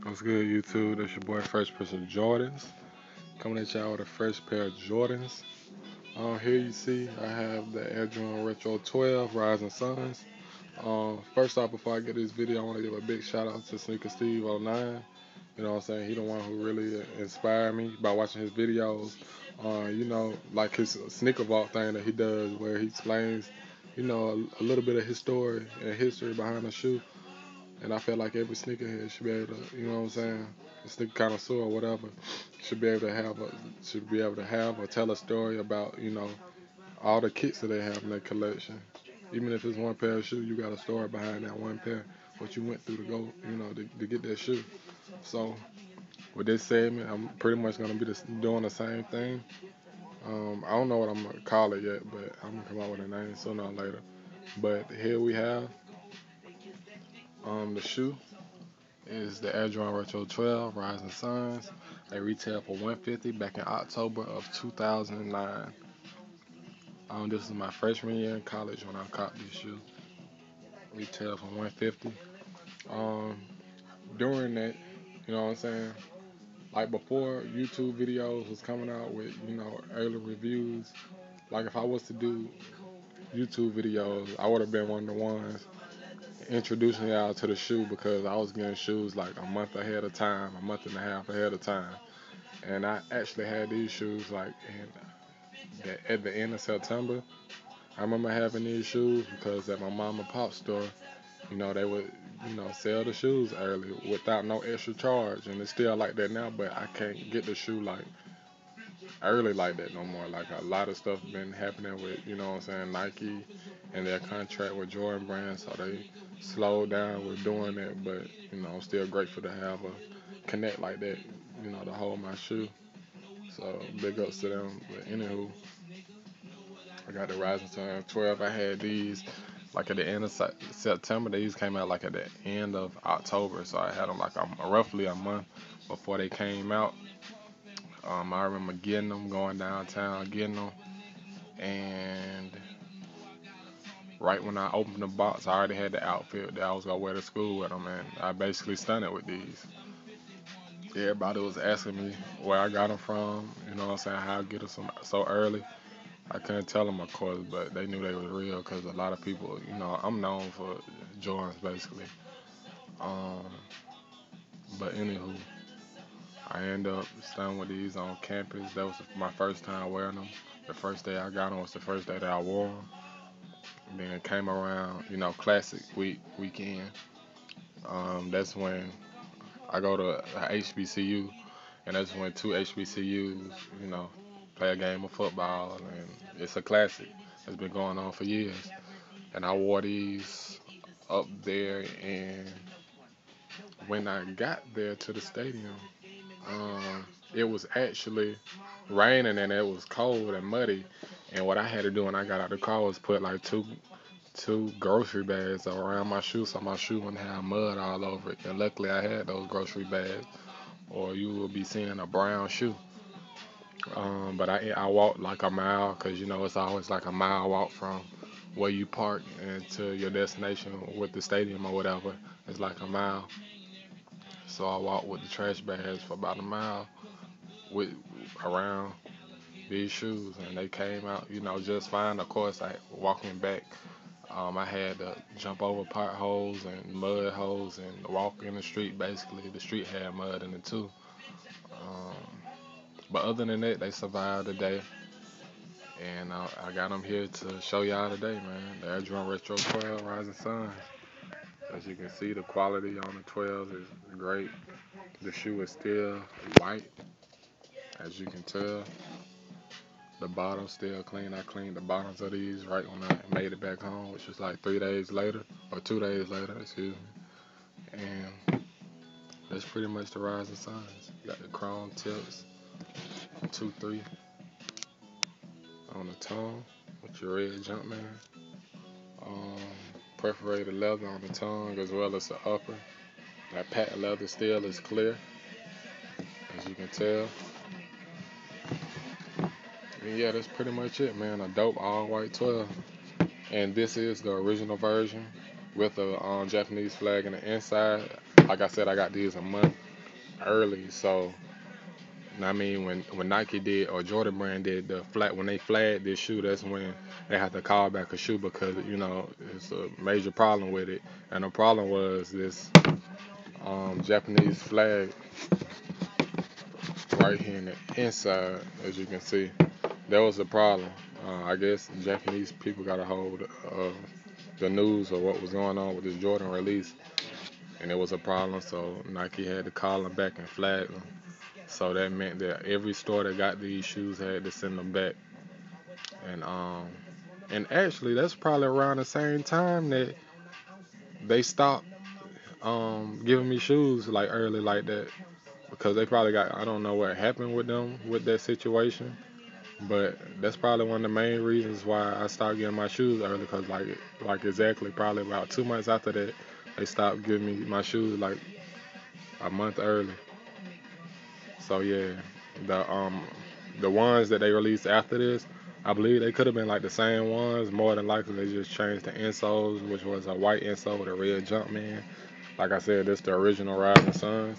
What's good, YouTube? That's your boy Fresh Prince of Jordans. Coming at y'all with a fresh pair of Jordans. Here you see I have the Air Jordan Retro 12 Rising Suns. First off, before I get this video, I want to give a big shout out to Sneaker Steve '09. You know what I'm saying? He the one who really inspired me by watching his videos. Like his sneaker vault thing that he does where he explains, a little bit of his story and history behind the shoe. And I feel like every sneakerhead should be able to, you know what I'm saying, a sneaker connoisseur or whatever, should be able to have or tell a story about, all the kits that they have in their collection. Even if it's one pair of shoes, you got a story behind that one pair, what you went through to go, to get that shoe. So with this segment, I'm pretty much gonna be doing the same thing. I don't know what I'm gonna call it yet, but I'm gonna come up with a name sooner or later. But here we have the shoe is the Air Jordan Retro 12 Rising Suns. They retail for 150 back in October of 2009. This is my freshman year in college when I caught this shoe. Retail for 150. Um, During that, you know what I'm saying? Like before YouTube videos was coming out with, early reviews. Like if I was to do YouTube videos, I would have been one of the ones introducing y'all to the shoe because I was getting shoes like a month ahead of time, a month and a half ahead of time. And I actually had these shoes like at the end of September. I remember having these shoes because at my mom and pop store, they would, sell the shoes early without no extra charge. And it's still like that now, but I can't get the shoe like early like that no more. Like a lot of stuff been happening with, Nike and their contract with Jordan Brand, so they slowed down with doing that. But, I'm still grateful to have a connect like that, to hold my shoe. So big ups to them. But anywho, I got the Rising Sun 12. I had these like at the end of September. These came out like at the end of October. So I had them like roughly a month before they came out. I remember getting them, going downtown, getting them, and right when I opened the box, I already had the outfit that I was gonna wear to school with them, and I basically stunned it with these. Everybody was asking me where I got them from, you know what I'm saying, how I get them so early. I couldn't tell them, of course, but they knew they was real because a lot of people, I'm known for Jordans basically. Um, but anywho, I ended up staying with these on campus. That was my first time wearing them. The first day I got them was the first day that I wore them. And then it came around, classic weekend. That's when I go to HBCU, and that's when two HBCUs, play a game of football, and it's a classic. It's been going on for years. And I wore these up there, and when I got there to the stadium, it was actually raining and it was cold and muddy. And what I had to do when I got out of the car was put like two grocery bags around my shoe so my shoe wouldn't have mud all over it. And luckily I had those grocery bags, or you will be seeing a brown shoe. But I walked like a mile because it's always like a mile walk from where you park and to your destination with the stadium or whatever. It's like a mile. So I walked with the trash bags for about a mile with around these shoes, and they came out, just fine. Of course, I walking back, I had to jump over potholes and mud holes and walk in the street. Basically, the street had mud in it too. Um, but other than that, they survived the day, and I got them here to show y'all today, man. The Air Jordan Retro 12 Rising Sun. As you can see, the quality on the 12s is great. The shoe is still white, as you can tell. The bottom's still clean. I cleaned the bottoms of these right when I made it back home, which was like 3 days later, or 2 days later, excuse me. And that's pretty much the Rising Suns. Got the chrome tips, 2-3 on the tongue with your red Jumpman. Um, Perforated leather on the tongue as well as the upper. That patent leather still is clear, as you can tell. And yeah, that's pretty much it, man. A dope all white 12. And this is the original version with a Japanese flag in the inside. Like I said, I got these a month early. So I mean, when Nike did or Jordan Brand did the flat when they flagged this shoe, that's when they had to call back a shoe because it's a major problem with it. And the problem was this Japanese flag right here in the inside, as you can see. That was the problem. I guess Japanese people got a hold of the news of what was going on with this Jordan release, and it was a problem. So Nike had to call them back and flag them. So that meant that every store that got these shoes had to send them back. And actually that's probably around the same time that they stopped giving me shoes like early like that because they probably got I don't know what happened with them with that situation. But that's probably one of the main reasons why I stopped getting my shoes early, cause like exactly probably about 2 months after that, they stopped giving me my shoes like a month early. So yeah, the ones that they released after this, I believe they could have been like the same ones. More than likely, they just changed the insoles, which was a white insole with a red Jumpman. Like I said, this the original Rising Suns.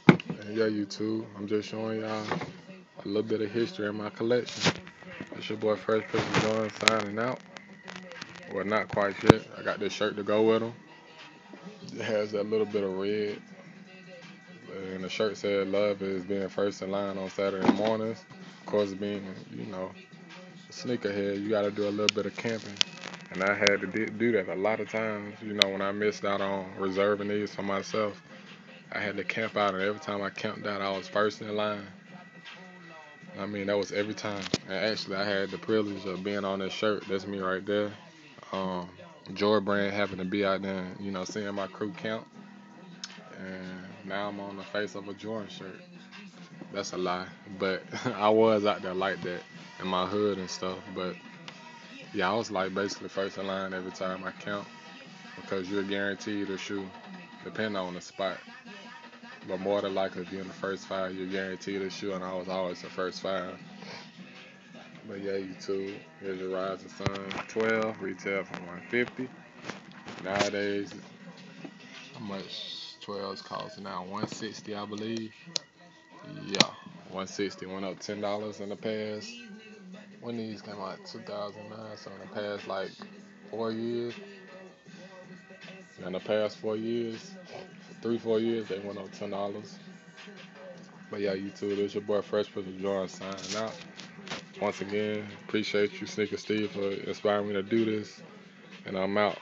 And yeah, YouTube, I'm just showing y'all a little bit of history in my collection. It's your boy Fresh Prince John signing out. Well, not quite yet. I got this shirt to go with them. It has that little bit of red. And the shirt said, "Love is being first in line on Saturday mornings." Of course, being, a sneakerhead, you got to do a little bit of camping. And I had to do that a lot of times. When I missed out on reserving these for myself, I had to camp out. And every time I camped out, I was first in line. I mean, that was every time. And actually, I had the privilege of being on this shirt. That's me right there. Um, Joy Brand happened to be out there, seeing my crew count, and now I'm on the face of a Jordan shirt. That's a lie, but I was out there like that in my hood and stuff. But yeah, I was like basically first in line every time I count because you're guaranteed a shoe, depending on the spot. But more than likely, if you're in the first five, you're guaranteed a shoe, and I was always the first five. But yeah, YouTube, here's your Rising Sun 12, retail for 150. Nowadays, how much 12s cost now? 160, I believe. Yeah, 160 went up $10 in the past. When these came out, 2009. So in the past like 4 years, in the past 4 years, 3 4 years, they went up $10. But yeah, YouTube, this your boy Fresh Prince of Jordan signing out. Once again, appreciate you, Sneaker Steve, for inspiring me to do this. And I'm out.